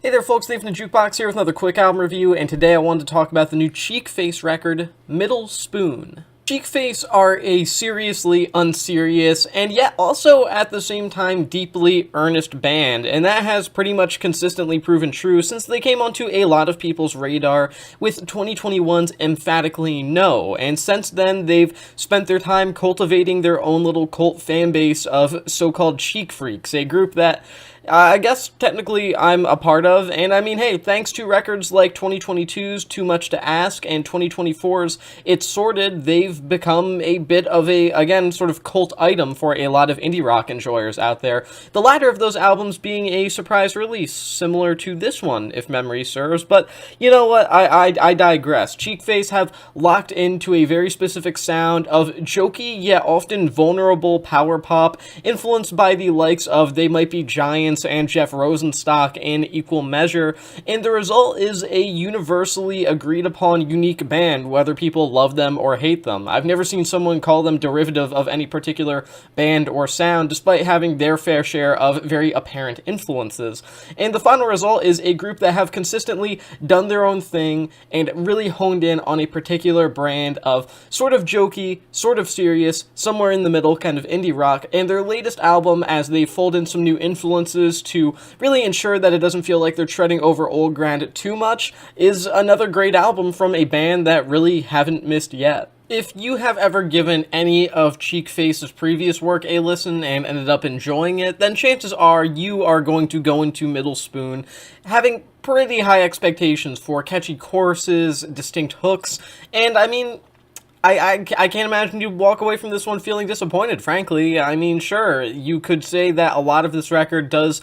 Hey there folks, Dave from the Jukebox here with another quick album review, and today I wanted to talk about the new Cheekface record, Middle Spoon. Cheekface are a seriously unserious, and yet also at the same time deeply earnest band, and that has pretty much consistently proven true since they came onto a lot of people's radar with 2021's emphatically No, and since then they've spent their time cultivating their own little cult fan base of so-called Cheek Freaks, a group that I guess technically I'm a part of, and I mean, hey, thanks to records like 2022's Too Much to Ask and 2024's It's Sorted, they've become a bit of a, again, sort of cult item for a lot of indie rock enjoyers out there. The latter of those albums being a surprise release, similar to this one, if memory serves, but you know what, I digress. Cheekface have locked into a very specific sound of jokey yet often vulnerable power pop, influenced by the likes of They Might Be Giants and Jeff Rosenstock in equal measure, and the result is a universally agreed upon unique band, whether people love them or hate them. I've never seen someone call them derivative of any particular band or sound, despite having their fair share of very apparent influences. And the final result is a group that have consistently done their own thing and really honed in on a particular brand of sort of jokey, sort of serious, somewhere in the middle kind of indie rock, and their latest album, as they fold in some new influences to really ensure that it doesn't feel like they're treading over old ground too much, is another great album from a band that really haven't missed yet. If you have ever given any of Cheekface's previous work a listen and ended up enjoying it, then chances are you are going to go into Middle Spoon having pretty high expectations for catchy choruses, distinct hooks, and I mean, I can't imagine you walk away from this one feeling disappointed, frankly. I mean, sure, you could say that a lot of this record does,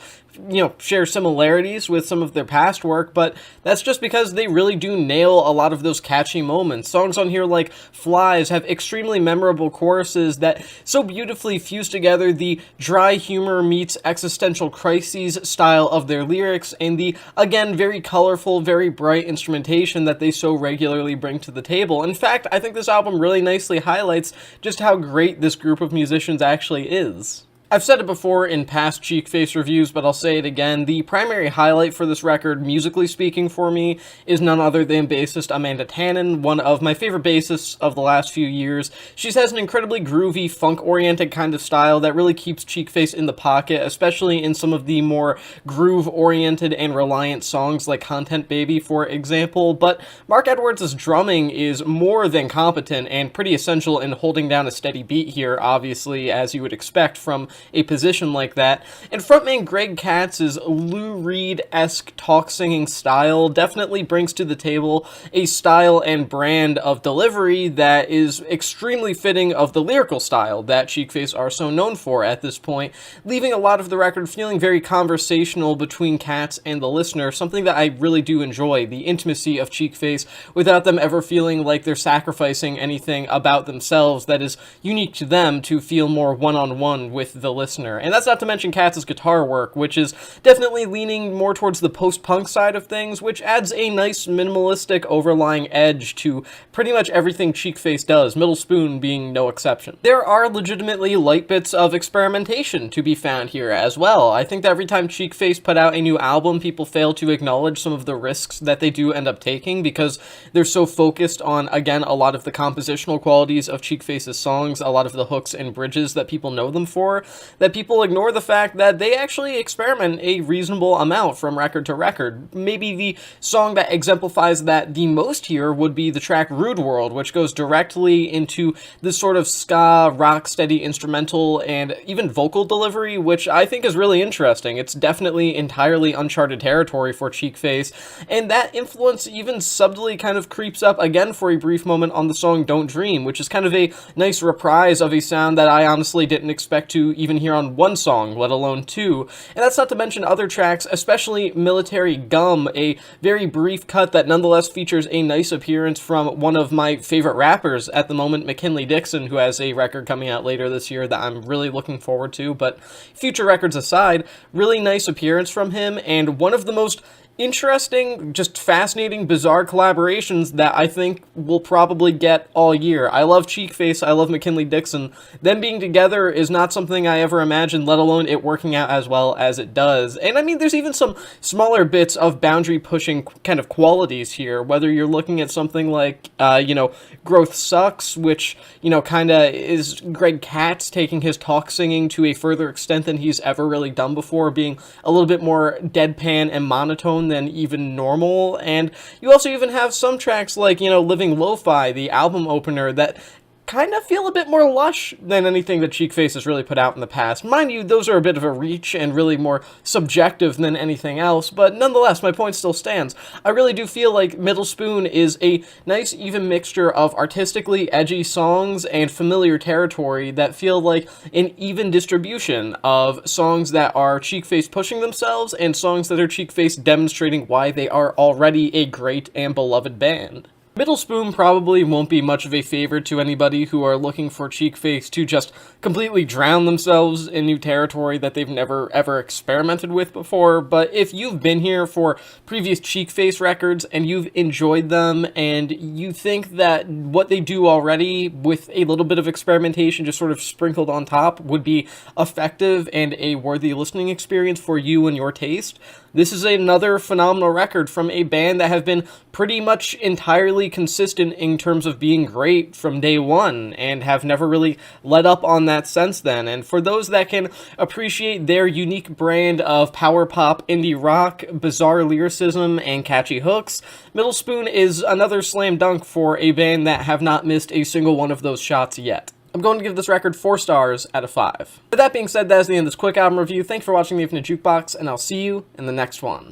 share similarities with some of their past work, but that's just because they really do nail a lot of those catchy moments. Songs on here like Flies have extremely memorable choruses that so beautifully fuse together the dry humor meets existential crises style of their lyrics and the, again, very colorful, very bright instrumentation that they so regularly bring to the table. In fact, I think this album really nicely highlights just how great this group of musicians actually is. I've said it before in past Cheekface reviews, but I'll say it again. The primary highlight for this record, musically speaking for me, is none other than bassist Amanda Tannen, one of my favorite bassists of the last few years. She has an incredibly groovy, funk-oriented kind of style that really keeps Cheekface in the pocket, especially in some of the more groove-oriented and reliant songs like Content Baby, for example. But Mark Edwards' drumming is more than competent and pretty essential in holding down a steady beat here, obviously, as you would expect from a position like that. And frontman Greg Katz's Lou Reed-esque talk-singing style definitely brings to the table a style and brand of delivery that is extremely fitting of the lyrical style that Cheekface are so known for at this point, leaving a lot of the record feeling very conversational between Katz and the listener, something that I really do enjoy, the intimacy of Cheekface, without them ever feeling like they're sacrificing anything about themselves that is unique to them to feel more one-on-one with the listener. And that's not to mention Katz's guitar work, which is definitely leaning more towards the post-punk side of things, which adds a nice minimalistic overlying edge to pretty much everything Cheekface does, Middle Spoon being no exception. There are legitimately light bits of experimentation to be found here as well. I think that every time Cheekface put out a new album, people fail to acknowledge some of the risks that they do end up taking because they're so focused on, again, a lot of the compositional qualities of Cheekface's songs, a lot of the hooks and bridges that people know them for, that people ignore the fact that they actually experiment a reasonable amount from record to record. Maybe the song that exemplifies that the most here would be the track Rude World, which goes directly into this sort of ska, rock-steady instrumental and even vocal delivery, which I think is really interesting. It's definitely entirely uncharted territory for Cheekface, and that influence even subtly kind of creeps up again for a brief moment on the song Don't Dream, which is kind of a nice reprise of a sound that I honestly didn't expect to even hear on one song, let alone two. And that's not to mention other tracks, especially Military Gum, a very brief cut that nonetheless features a nice appearance from one of my favorite rappers at the moment, McKinley Dixon, who has a record coming out later this year that I'm really looking forward to. But future records aside, really nice appearance from him, and one of the most interesting, just fascinating, bizarre collaborations that I think we'll probably get all year. I love Cheekface, I love McKinley Dixon. Them being together is not something I ever imagined, let alone it working out as well as it does. And I mean, there's even some smaller bits of boundary-pushing kind of qualities here, whether you're looking at something like, Growth Sucks, which, kind of is Greg Katz taking his talk singing to a further extent than he's ever really done before, being a little bit more deadpan and monotone than even normal. And you also even have some tracks like, Living Lo-Fi, the album opener, that kind of feel a bit more lush than anything that Cheekface has really put out in the past. Mind you, those are a bit of a reach and really more subjective than anything else, but nonetheless, my point still stands. I really do feel like Middle Spoon is a nice even mixture of artistically edgy songs and familiar territory that feel like an even distribution of songs that are Cheekface pushing themselves and songs that are Cheekface demonstrating why they are already a great and beloved band. Middle Spoon probably won't be much of a favor to anybody who are looking for Cheekface to just completely drown themselves in new territory that they've never ever experimented with before, but if you've been here for previous Cheekface records and you've enjoyed them and you think that what they do already with a little bit of experimentation just sort of sprinkled on top would be effective and a worthy listening experience for you and your taste, this is another phenomenal record from a band that have been pretty much entirely consistent in terms of being great from day one and have never really let up on that since then. And for those that can appreciate their unique brand of power pop, indie rock, bizarre lyricism, and catchy hooks, Middle Spoon is another slam dunk for a band that have not missed a single one of those shots yet. I'm going to give this record 4 stars out of 5. With that being said, that is the end of this quick album review. Thanks for watching the Infinite Jukebox, and I'll see you in the next one.